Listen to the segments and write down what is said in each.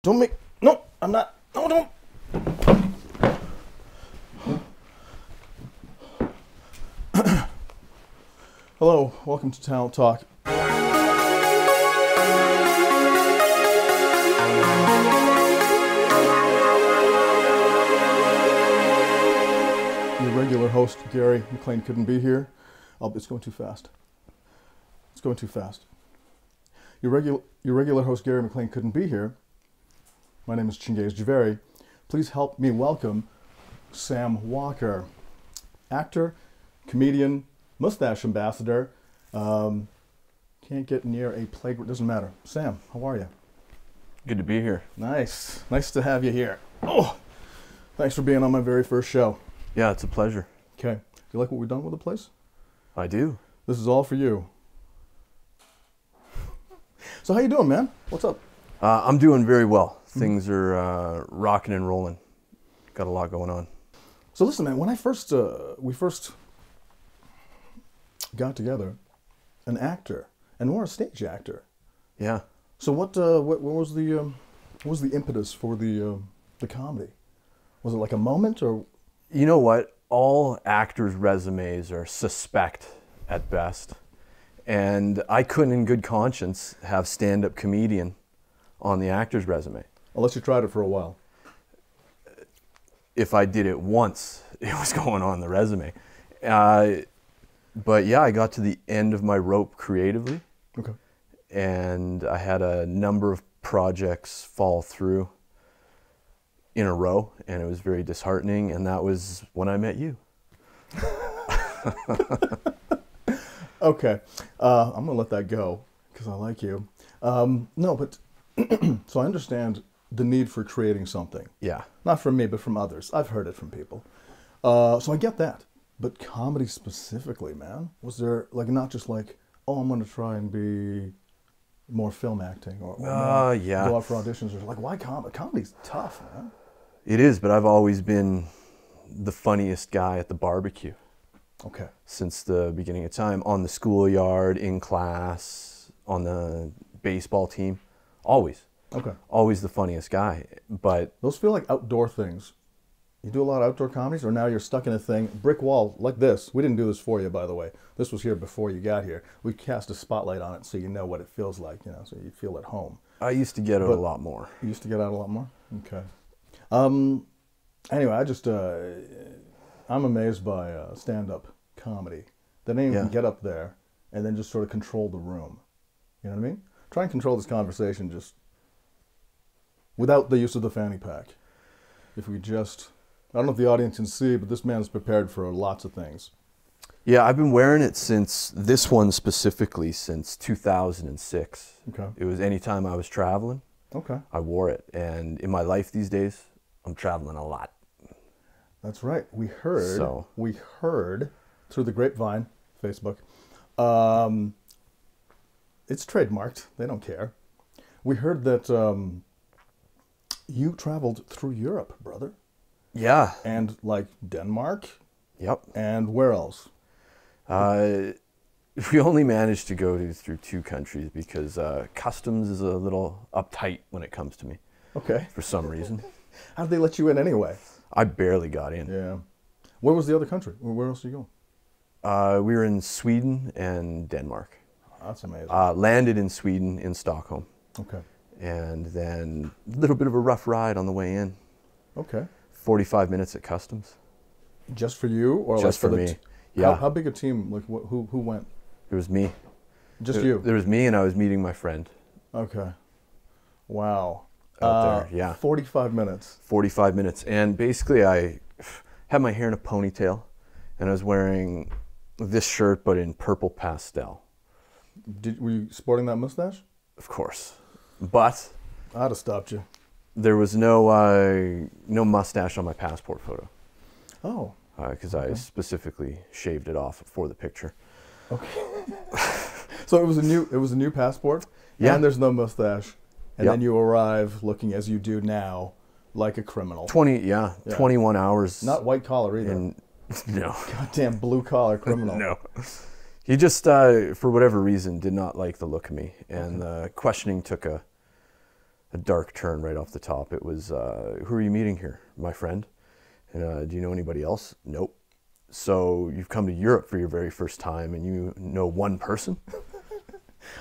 Don't make... No, I'm not. No, don't. Hello, welcome to Talent Talk. Your regular host, Gary McLean, couldn't be here. It's going too fast. It's going too fast. Your regular host, Gary McLean, couldn't be here. My name is Chingaze Javeri. Please help me welcome Sam Walker, actor, comedian, mustache ambassador. Can't get near a playground. Doesn't matter. Sam, how are you? Good to be here. Nice. Nice to have you here. Oh, thanks for being on my very first show. Yeah, it's a pleasure. Okay. Do you like what we've done with the place? I do. This is all for you. So how you doing, man? What's up? I'm doing very well. Things are rocking and rolling. Got a lot going on. So listen, man. When we first got together, an actor, and we're a stage actor. Yeah. So what was the impetus for the comedy? Was it like a moment, or? You know what? All actors' resumes are suspect at best. And I couldn't in good conscience have stand-up comedian on the actor's resume. Unless you tried it for a while. If I did it once, it was going on the resume. But yeah, I got to the end of my rope creatively. Okay. And I had a number of projects fall through in a row, and it was very disheartening, and that was when I met you. Okay. I'm going to let that go because I like you. No, but so I understand the need for creating something. Yeah. Not from me, but from others. I've heard it from people. So I get that. But comedy specifically, man, was there like not just like, oh, I'm going to try and be more film acting or yeah. go out for auditions or like, why comedy? Comedy's tough, man. It is, but I've always been the funniest guy at the barbecue. Okay. Since the beginning of time, on the schoolyard, in class, on the baseball team, always. Okay. Always the funniest guy, but... Those feel like outdoor things. You do a lot of outdoor comedies, or now you're stuck in a thing, brick wall, like this. We didn't do this for you, by the way. This was here before you got here. We cast a spotlight on it so you know what it feels like, you know, so you feel at home. I used to get out a lot more. You used to get out a lot more? Okay. Anyway, I just... I'm amazed by stand-up comedy. They didn't even get up there and then just sort of control the room. You know what I mean? Try and control this conversation just without the use of the fanny pack. If we just... I don't know if the audience can see, but this man's prepared for lots of things. Yeah, I've been wearing it since, this one specifically, since 2006. Okay. It was anytime I was traveling, Okay. I wore it. And in my life these days, I'm traveling a lot. That's right. We heard through the grapevine, Facebook. It's trademarked. They don't care. We heard that you traveled through Europe, brother. Yeah. And like Denmark. Yep. And where else? We only managed to go through 2 countries because customs is a little uptight when it comes to me. Okay. For some reason. How did they let you in anyway? I barely got in. Yeah. Where was the other country? Where else are you going? We were in Sweden and Denmark. Oh, that's amazing. Landed in Sweden, in Stockholm. Okay. And then a little bit of a rough ride on the way in. Okay. 45 minutes at customs. Just for you, or just like for me? Yeah. How big a team? Like who went? It was me. Just you. There was me, and I was meeting my friend. Okay. Wow. Out there, yeah. 45 minutes. 45 minutes, and basically I had my hair in a ponytail, and I was wearing this shirt, but in purple pastel. Were you sporting that mustache? Of course, but I'd have stopped you. There was no mustache on my passport photo. Oh. Because I specifically shaved it off for the picture. Okay. So it was a new passport. Yeah. And there's no mustache. And then you arrive looking as you do now, like a criminal. 21 hours. Not white collar either. No. Goddamn blue collar criminal. No. He just, for whatever reason, did not like the look of me. And the questioning took a a dark turn right off the top. It was, who are you meeting here? My friend. And do you know anybody else? Nope. So you've come to Europe for your very first time and you know one person?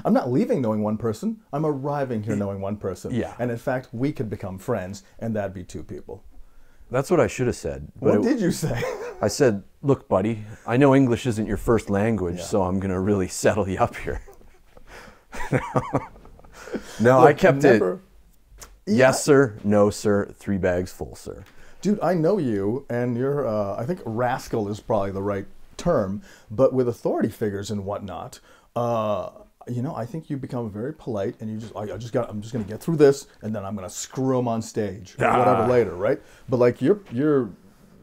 I'm not leaving knowing one person. I'm arriving here knowing one person. Yeah. And in fact, we could become friends, and that'd be 2 people. That's what I should have said. What did you say? I said, look, buddy, I know English isn't your first language, Yeah. so I'm going to really settle you up here. No, Look, I kept never- it. Yes, sir. No, sir. 3 bags full, sir. Dude, I know you, and you're, I think rascal is probably the right term, but with authority figures and whatnot, you know, I think you become very polite, and you just, I'm just going to get through this, and then I'm going to screw them on stage or whatever later, right? But like, you're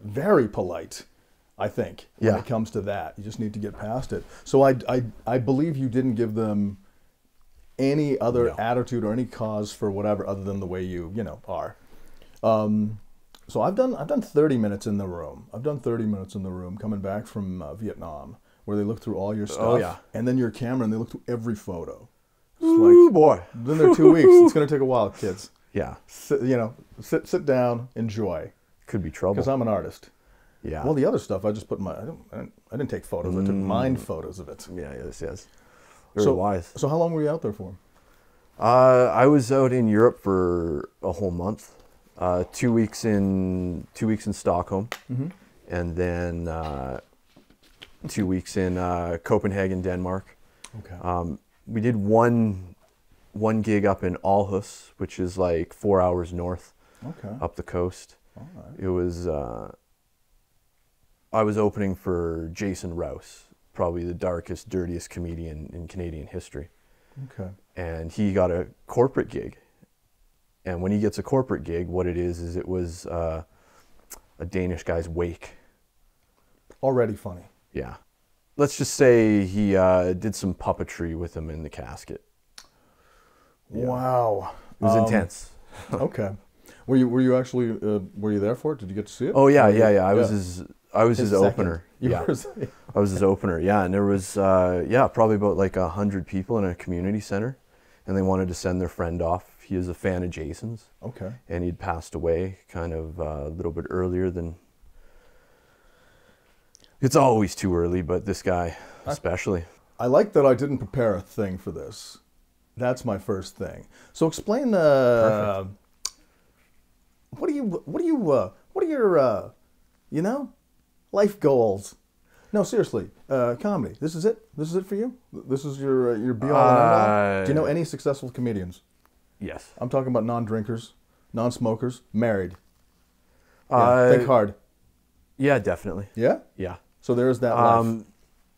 very polite, I think, when it comes to that. You just need to get past it. So I believe you didn't give them any other attitude or any cause for whatever other than the way you know, are. So I've done 30 minutes in the room. I've done 30 minutes in the room coming back from Vietnam, where they look through all your stuff, and then your camera, and they look through every photo. Ooh, boy. Then they're 2 weeks. It's going to take a while, kids. Yeah. Sit down, enjoy. Could be trouble. Because I'm an artist. Yeah. Well, the other stuff, I just put I didn't take photos. I took mind photos of it. Yeah, yes. Very wise. So how long were you out there for? I was out in Europe for a whole month. 2 weeks in Stockholm, and then 2 weeks in Copenhagen, Denmark. Okay. We did one gig up in Aarhus, which is like 4 hours north, up the coast. All right. It was I was opening for Jason Rouse, probably the darkest, dirtiest comedian in Canadian history. Okay. And he got a corporate gig. And when he gets a corporate gig, what it is it was a Danish guy's wake. Already funny. Yeah. Let's just say he did some puppetry with him in the casket. Yeah. Wow. It was intense. Okay. Were you actually were you there for it? Did you get to see it? Oh yeah. I was his second. opener. Yeah. I was his opener. Yeah, and there was probably about like 100 people in a community center, and they wanted to send their friend off. He was a fan of Jason's. Okay. And he'd passed away kind of a little bit earlier than. It's always too early, but this guy especially. I like that I didn't prepare a thing for this. That's my first thing. So explain what are your life goals? No, seriously, comedy. This is it. This is it for you. This is your be all and end all. Do you know any successful comedians? Yes. I'm talking about non-drinkers, non-smokers, married. Yeah, think hard. Yeah, definitely. Yeah? Yeah. So there is that life.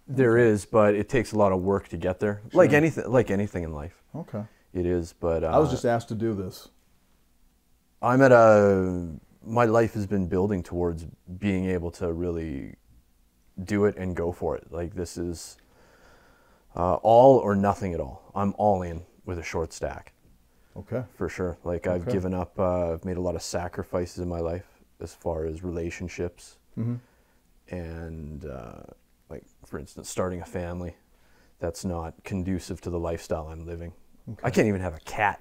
There is, but it takes a lot of work to get there. Sure. Like anything in life. Okay. It is, but I was just asked to do this. I'm my life has been building towards being able to really do it and go for it. Like this is all or nothing at all. I'm all in with a short stack. Okay. For sure. Like I've given up, I've made a lot of sacrifices in my life as far as relationships. And like, for instance, starting a family. That's not conducive to the lifestyle I'm living. Okay. I can't even have a cat.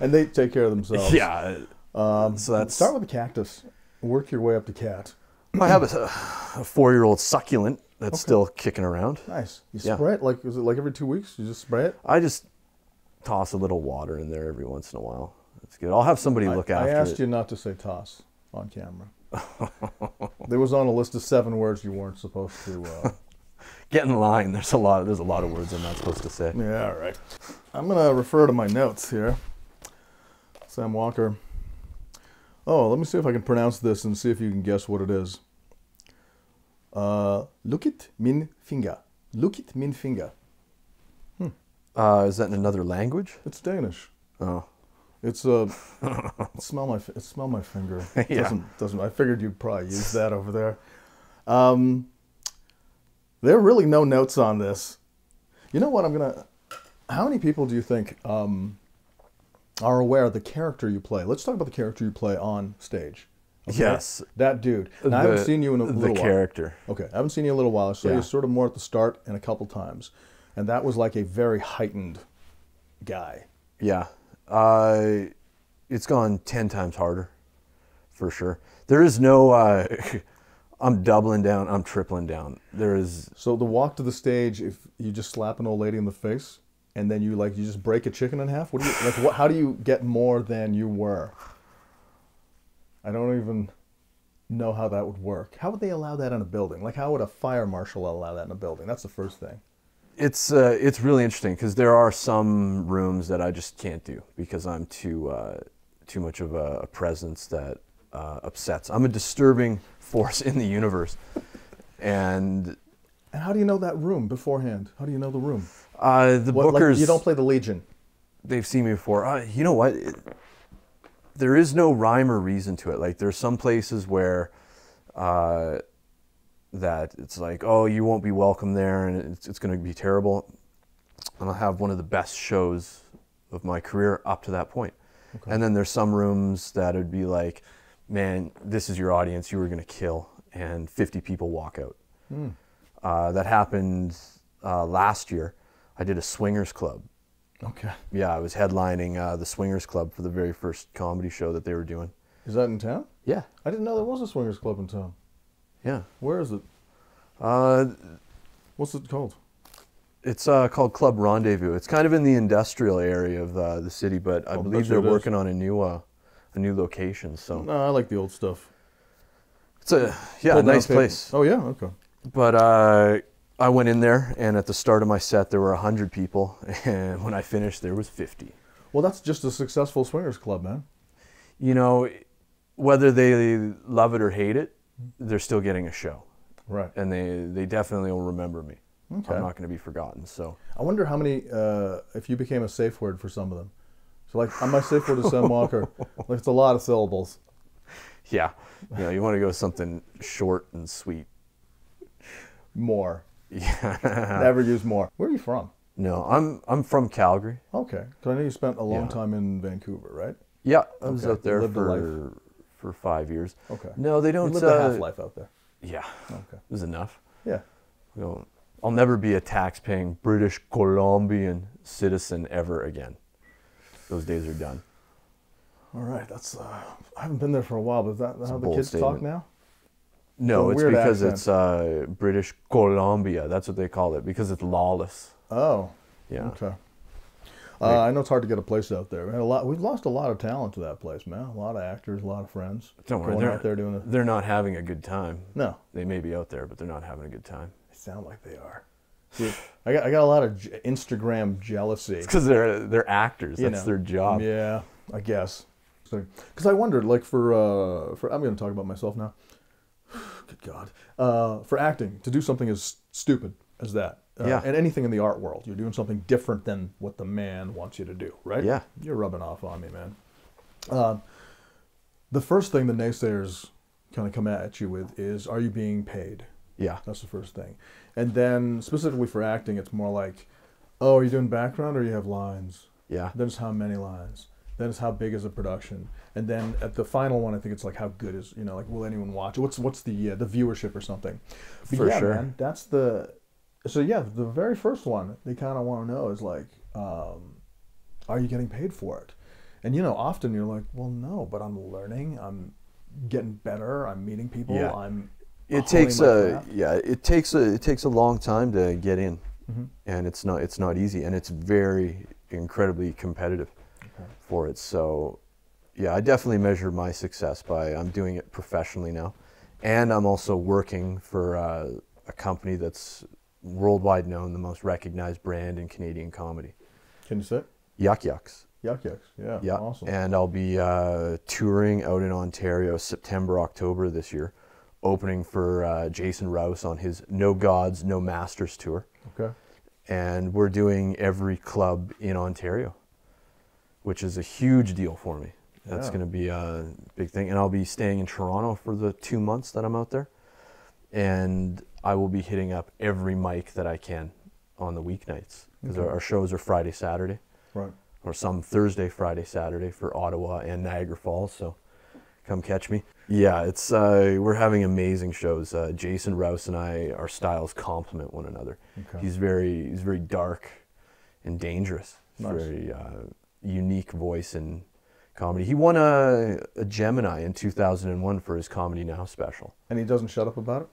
And they take care of themselves. Yeah. So that's start with a cactus. Work your way up to cat. I have a 4-year-old succulent that's still kicking around. Nice. You spray it? Like, is it like every 2 weeks? You just spray it? I just toss a little water in there every once in a while. That's good. I'll have somebody look after it. I asked you not to say toss on camera. There was on a list of 7 words you weren't supposed to. Get in line. There's a lot of words I'm not supposed to say. Yeah, all right. I'm gonna refer to my notes here. Sam Walker. Oh, let me see if I can pronounce this and see if you can guess what it is. Look it min finger. Look it min finger. Is that in another language? It's Danish. Oh. It's smell my finger. It Yeah. doesn't. I figured you'd probably use that over there. There are really no notes on this. You know what? How many people do you think are aware of the character you play? Let's talk about the character you play on stage. Okay? Yes. That dude. Now, I haven't seen you in a little while. The character. Okay, I haven't seen you in a little while. I saw you sort of more at the start and a couple times. And that was like a very heightened guy. Yeah. It's gone 10 times harder, for sure. There is no, I'm doubling down, I'm tripling down. There is. So the walk to the stage, if you just slap an old lady in the face and then you just break a chicken in half, what do you, like, how do you get more than you were? I don't even know how that would work. How would they allow that in a building? Like, how would a fire marshal allow that in a building? That's the first thing. It's really interesting because there are some rooms that I just can't do because I'm too much of a presence that upsets. I'm a disturbing force in the universe. And how do you know that room beforehand? How do you know the room? The bookers... Like, you don't play the Legion. They've seen me before. You know what? There is no rhyme or reason to it. Like, there's some places where that it's like, oh, you won't be welcome there and it's going to be terrible. And I'll have one of the best shows of my career up to that point. Okay. And then there's some rooms that would be like, man, this is your audience, you were going to kill, and 50 people walk out. That happened last year. I did a swingers club. Okay. Yeah, I was headlining the Swingers Club for the very first comedy show that they were doing. Is that in town? Yeah. I didn't know there was a Swingers Club in town. Yeah. Where is it? What's it called? It's called Club Rendezvous. It's kind of in the industrial area of the city, but I believe they're working on a new location. So. No, I like the old stuff. It's a nice place. Oh yeah, okay. But I went in there, and at the start of my set, there were 100 people, and when I finished, there was 50. Well, that's just a successful swingers club, man. You know, whether they love it or hate it, they're still getting a show. Right. And they definitely will remember me. Okay. I'm not going to be forgotten. So I wonder how many, if you became a safe word for some of them. So, like, my safe word is Sam Walker. Like, it's a lot of syllables. Yeah. You know, you want to go something short and sweet. More. Yeah. Never use more. Where are you from? No, I'm from Calgary. Okay. Because I know you spent a long time in Vancouver, right? Yeah, I was out there for 5 years. Okay. No, they don't. You lived a half life out there. Yeah. Okay. It was enough. Yeah. I'll never be a tax-paying British Columbian citizen ever again. Those days are done. All right. That's. I haven't been there for a while, but is that how the kids talk now? No, it's because it's British Columbia. That's what they call it, because it's lawless. Oh. Yeah. Okay. I know it's hard to get a place out there. We've lost a lot of talent to that place, man. A lot of actors, a lot of friends. Don't worry, going out there doing it. They're not having a good time. No. They may be out there, but they're not having a good time. They sound like they are. See, I got a lot of Instagram jealousy. It's because they're actors. That's their job. Yeah, I guess. Because I wondered, like, for I'm going to talk about myself now. Good God. For acting, to do something as stupid as that. And anything in the art world, you're doing something different than what the man wants you to do, right? Yeah. You're rubbing off on me, man. The first thing the naysayers kind of come at you with is, are you being paid? Yeah. That's the first thing. And then specifically for acting, it's more like, oh, are you doing background or you have lines? Yeah. Then it's how many lines. Then it's how big is the production. And then at the final one, I think it's like, how good is, like, will anyone watch it? What's the viewership or something? But for sure. Man, that's the... So yeah, the very first one they kind of want to know is like, are you getting paid for it? And often you're like, well, no, but I'm learning, I'm getting better, I'm meeting people, It takes a long time to get in, and it's not easy, and it's very incredibly competitive for it. So yeah, I definitely measure my success by I'm doing it professionally now, and I'm also working for a company that's worldwide known, the most recognized brand in Canadian comedy. Can you say it? Yuck Yucks. Yuck Yucks, yeah, awesome. And I'll be touring out in Ontario September, October this year, opening for Jason Rouse on his No Gods, No Masters tour. Okay. And we're doing every club in Ontario, which is a huge deal for me. That's going to be a big thing. And I'll be staying in Toronto for the 2 months that I'm out there. And I will be hitting up every mic that I can on the weeknights, because our shows are Friday, Saturday, right? Or some Thursday, Friday, Saturday for Ottawa and Niagara Falls. So come catch me. Yeah, it's we're having amazing shows. Jason Rouse and I, our styles complement one another. Okay. He's very dark and dangerous. Nice. Very unique voice in comedy. He won a Gemini in 2001 for his Comedy Now special. And he doesn't shut up about it?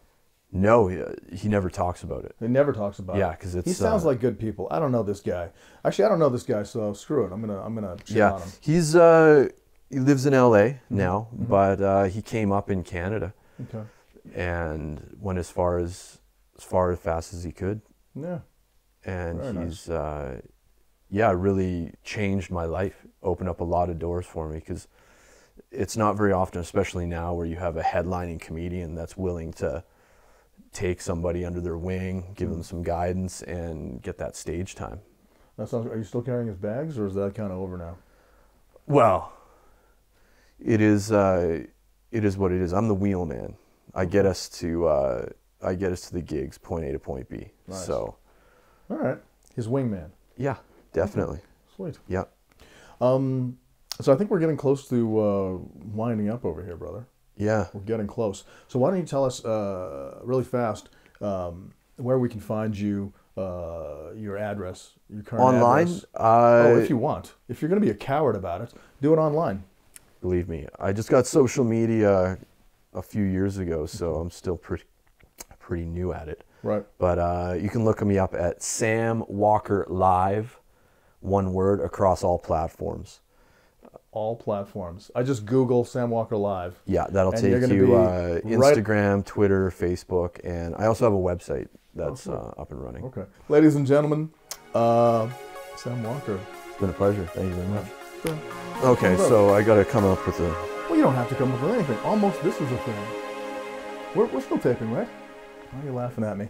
No, he never talks about it. He never talks about it. Yeah, because it's... He sounds like good people. I don't know this guy. Actually, I don't know this guy, so screw it. I'm gonna shit on him. He's he lives in LA now, but he came up in Canada. Okay. And went as far as fast as he could. Yeah. And Very he's really changed my life, opened up a lot of doors for me, because it's not very often, especially now, where you have a headlining comedian that's willing to take somebody under their wing, give them some guidance, and get that stage time. That sounds. Are you still carrying his bags, or is that kind of over now? Well, it is what it is. I'm the wheelman. I get us to the gigs, point A to point B. Nice. So, all right, his wingman. Yeah, definitely. Sweet. Yeah. So I think we're getting close to winding up over here, brother. Yeah. We're getting close. So why don't you tell us really fast where we can find you, your address, your current online? Address. If you want. If you're going to be a coward about it, do it online. Believe me, I just got social media a few years ago, so I'm still pretty new at it. Right. But you can look me up at Sam Walker Live, one word, across all platforms. All platforms. I just Google Sam Walker Live. Yeah, that'll take you Instagram, Twitter, Facebook, and I also have a website that's up and running. Okay. Ladies and gentlemen, Sam Walker. It's been a pleasure. Thank you very much. Sure. Okay, so I got to come up with a... Well, you don't have to come up with anything. Almost this is a thing. We're still taping, right? Why are you laughing at me?